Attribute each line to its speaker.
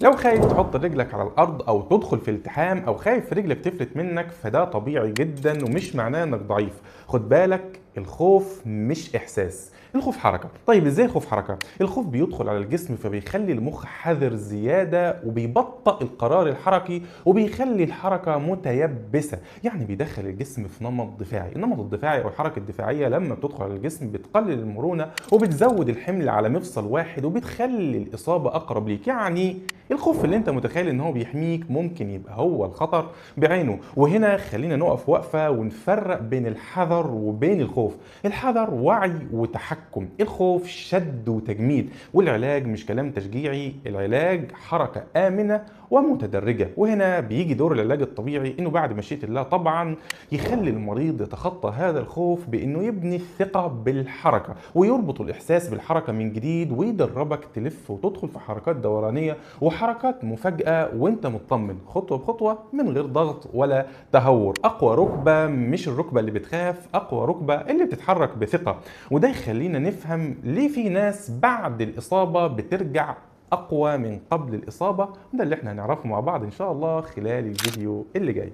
Speaker 1: لو خايف تحط رجلك على الارض او تدخل في التحام او خايف رجلك تفلت منك فده طبيعي جدا ومش معناه انك ضعيف. خد بالك، الخوف مش احساس، الخوف حركه. طيب ازاي الخوف حركه؟ الخوف بيدخل على الجسم فبيخلي المخ حذر زياده وبيبطئ القرار الحركي وبيخلي الحركه متيبسه، يعني بيدخل الجسم في نمط دفاعي. النمط الدفاعي او الحركه الدفاعيه لما بتدخل على الجسم بتقلل المرونه وبتزود الحمل على مفصل واحد وبتخلي الاصابه اقرب ليك. يعني الخوف اللي انت متخيل ان هو بيحميك ممكن يبقى هو الخطر بعينه. وهنا خلينا نقف وقفة ونفرق بين الحذر وبين الخوف. الحذر وعي وتحكم، الخوف شد وتجميد، والعلاج مش كلام تشجيعي، العلاج حركة آمنة ومتدرجة. وهنا بيجي دور العلاج الطبيعي انه بعد مشيئة الله طبعا يخلي المريض يتخطى هذا الخوف بانه يبني الثقة بالحركة ويربط الاحساس بالحركة من جديد ويدربك تلف وتدخل في حركات دورانية وحركات مفاجئة وانت مطمن خطوة بخطوة من غير ضغط ولا تهور. اقوى ركبة مش الركبة اللي بتخاف، اقوى ركبة اللي بتتحرك بثقة. وده يخلينا نفهم ليه في ناس بعد الاصابة بترجع اقوى من قبل الاصابة. وده اللي احنا هنعرفه مع بعض ان شاء الله خلال الفيديو اللي جاي.